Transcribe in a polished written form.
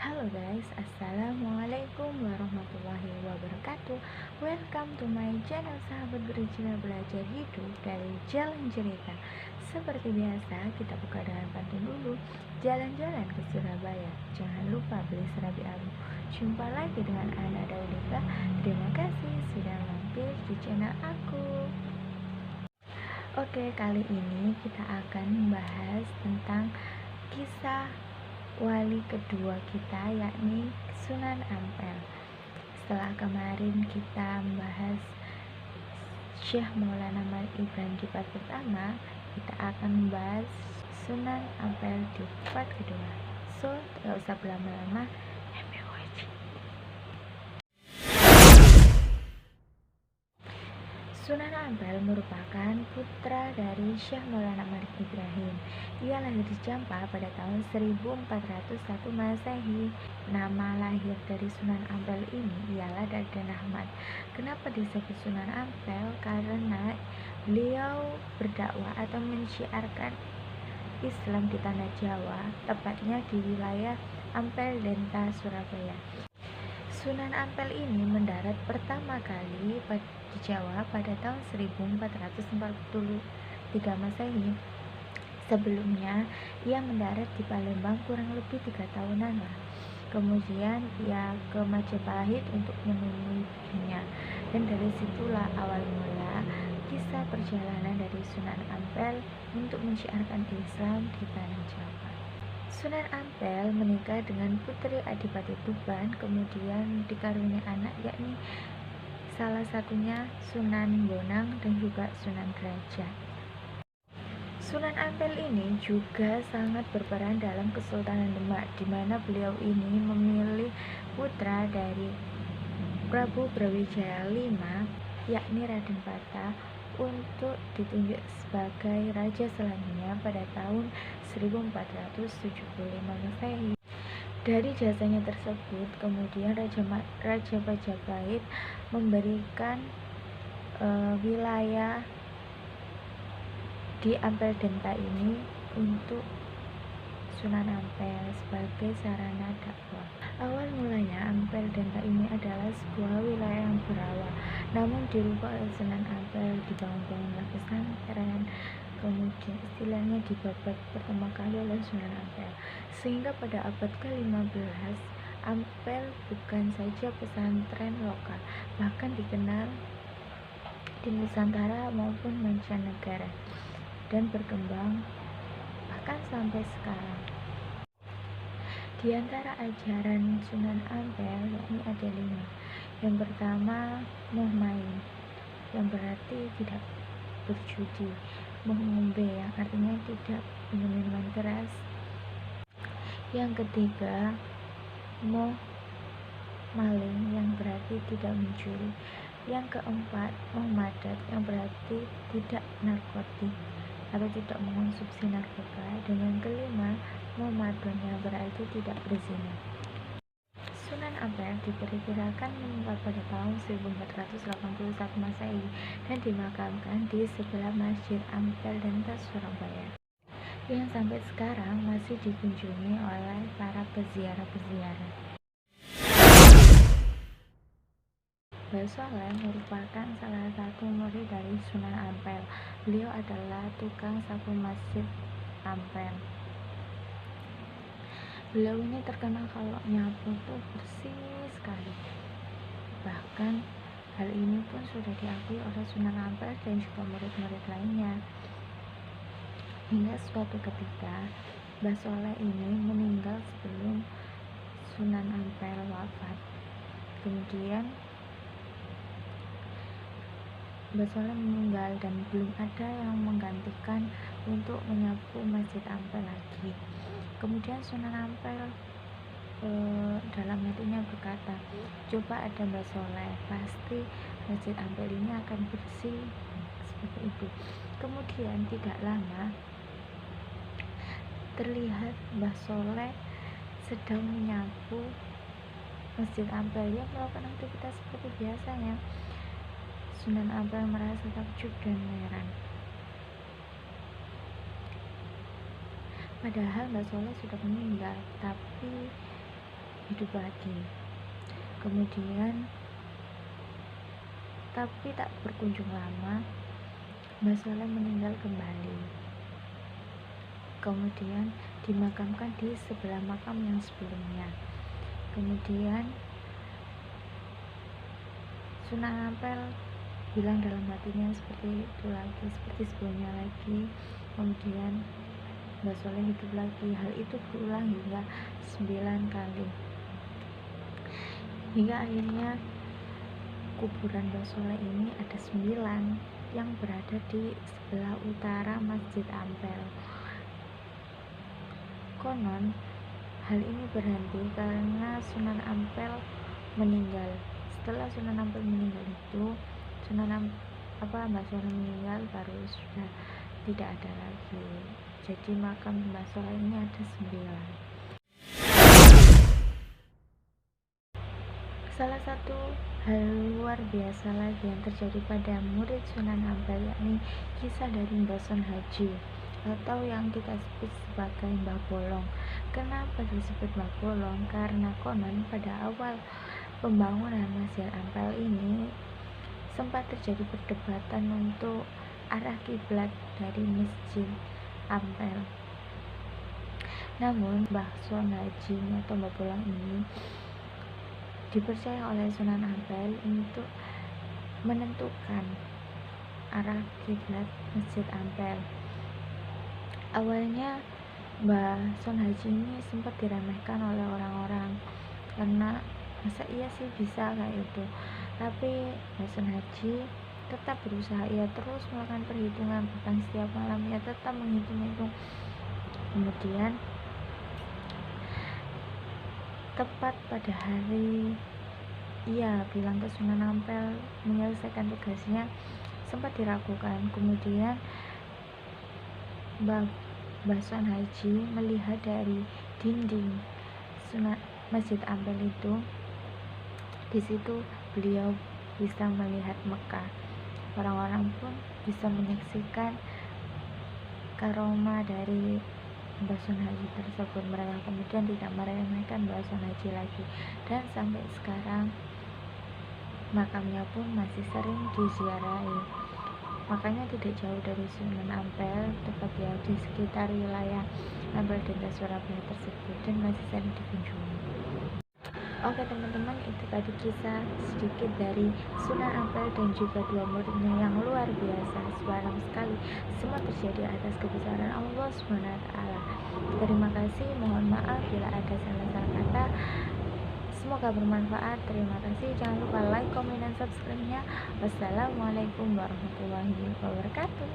Halo guys, assalamualaikum warahmatullahi wabarakatuh. Welcome to my channel sahabat berjiwa belajar hidup dari Jalan Cerita. Seperti biasa, kita buka dengan pantun dulu. Jalan-jalan ke Surabaya, jangan lupa beli serabi abu. Jumpa lagi dengan Ana Daulika. Terima kasih sudah mampir di channel aku. Oke, kali ini kita akan membahas tentang kisah wali kedua kita, yakni Sunan Ampel. Setelah kemarin kita membahas Syekh Maulana Malik Ibrahim di part pertama, kita akan membahas Sunan Ampel di part kedua. So, gak usah berlama-lama, happy watching. Sunan Ampel merupakan putra dari Syekh Maulana Malik Ibrahim. Ia lahir di Jampa pada tahun 1401 Masehi. Nama lahir dari Sunan Ampel ini ialah Raden Ahmad. Kenapa disebut Sunan Ampel? Karena beliau berdakwah atau mensyiarkan Islam di tanah Jawa, tepatnya di wilayah Ampel Denta, Surabaya. Sunan Ampel ini mendarat pertama kali di Jawa pada tahun 1443 Masehi. Sebelumnya, ia mendarat di Palembang kurang lebih 3 tahunan lah. Kemudian ia ke Majapahit untuk menemui ibunya, dan dari situlah awal mula kisah perjalanan dari Sunan Ampel untuk mensyiarkan Islam di tanah Jawa. Sunan Ampel menikah dengan Putri Adipati Tuban, kemudian dikaruniai anak yakni salah satunya Sunan Bonang dan juga Sunan Derajat. Sunan Ampel ini juga sangat berperan dalam Kesultanan Demak, di mana beliau ini memilih putra dari Prabu Brawijaya V, yakni Raden Patah, untuk ditunjuk sebagai raja selanjutnya pada tahun 1475 Masehi. Dari jasanya tersebut, kemudian Raja Majapahit memberikan wilayah di Ampel Denta ini untuk Sunan Ampel sebagai sarana dakwah. Awal mulanya Ampel Denta ini adalah sebuah wilayah yang berawal, namun dirubah oleh Sunan Ampel, dibangun-bangunlah pesantren, kemudian istilahnya dibabat pertama kali oleh Sunan Ampel, sehingga pada abad ke-15 Ampel bukan saja pesantren lokal, bahkan dikenal di Nusantara maupun mancanegara dan berkembang bahkan sampai sekarang. Di antara ajaran Sunan Ampel yakni ada 5. Yang pertama, muhmain, yang berarti tidak berjudi. Muhmumbe, yang artinya tidak minum minuman keras. Yang ketiga, maling, yang berarti tidak mencuri. Yang keempat, muhmadat, yang berarti tidak narkotik atau tidak mengonsumsi narkoba. Dan yang kelima, mumadun, yang berarti tidak berzina. Sunan Ampel diperkirakan meninggal pada tahun 1481 Masehi dan dimakamkan di sebelah Masjid Ampel Denta, Surabaya, yang sampai sekarang masih dikunjungi oleh para peziarah-peziarah. Mbah Soleh merupakan salah satu murid dari Sunan Ampel. Beliau adalah tukang sapu Masjid Ampel. Beliau ini terkenal kalau nyapu tuh bersih sekali. Bahkan hal ini pun sudah diakui oleh Sunan Ampel dan juga murid-murid lainnya. Hingga suatu ketika Mbah Soleh ini meninggal sebelum Sunan Ampel wafat. Kemudian Mbah Soleh meninggal dan belum ada yang menggantikan untuk menyapu Masjid Ampel lagi. Kemudian Sunan Ampel dalam hatinya berkata, coba ada Mbah Soleh, pasti Masjid Ampel ini akan bersih seperti itu. Kemudian tidak lama terlihat Mbah Soleh sedang menyapu Masjid Ampel. Dia melakukan aktivitas seperti biasanya. Sunan Ampel merasa takjub dan heran. Padahal Mbah Soleh sudah meninggal, tapi hidup lagi. Kemudian tapi tak berkunjung lama, Mbah Soleh meninggal kembali. Kemudian dimakamkan di sebelah makam yang sebelumnya. Kemudian Sunan Ampel bilang dalam hatinya seperti itu lagi, seperti sebelumnya lagi. Kemudian Mbah Soleh hidup lagi. Hal itu berulang hingga 9 kali, hingga akhirnya kuburan Mbah Soleh ini ada 9 yang berada di sebelah utara Masjid Ampel. Konon hal ini berhenti karena Sunan Ampel meninggal. Setelah Sunan Ampel meninggal itu, Mbah Soleh meninggal, baru sudah tidak ada lagi. Jadi makam Mbah Soleh ini ada 9. Salah satu hal luar biasa lagi yang terjadi pada murid Sunan Ampel, yakni kisah dari Mbah Son Haji atau yang kita sebut sebagai Mbah Bolong. Kenapa disebut Mbah Bolong? Karena konon pada awal pembangunan Masjid Ampel ini sempat terjadi perdebatan untuk arah kiblat dari Masjid Ampel. Namun Mbah Son Haji atau Mbah Bolong ini dipercaya oleh Sunan Ampel untuk menentukan arah kiblat Masjid Ampel. Awalnya Mbah Son Haji ini sempat diremehkan oleh orang-orang karena masa iya sih bisa kayak itu. Tapi Mbah Son Haji tetap berusaha, ia terus melakukan perhitungan, bahkan setiap malam ia tetap menghitung-hitung. Kemudian tepat pada hari ia bilang ke Sunan Ampel menyelesaikan tugasnya, sempat diragukan. Kemudian Mbah Son Haji melihat dari dinding Masjid Ampel itu, di situ beliau bisa melihat Mekah. Orang-orang pun bisa menyaksikan karomah dari Mbah Son Haji tersebut. Mereka kemudian tidak meremehkan Mbah Son Haji lagi, dan sampai sekarang makamnya pun masih sering diziarahi. Makanya tidak jauh dari Sunan Ampel, tepatnya di sekitar wilayah Ampel dan Surabaya tersebut, dan masih sering dikunjungi. Oke teman-teman, itu tadi kisah sedikit dari Sunan Ampel dan juga dua muridnya yang luar biasa. Subhanallah sekali, semua terjadi atas kebesaran Allah SWT. Terima kasih, mohon maaf bila ada salah-salah kata. Semoga bermanfaat. Terima kasih. Jangan lupa like, komen, dan subscribe-nya. Wassalamualaikum warahmatullahi wabarakatuh.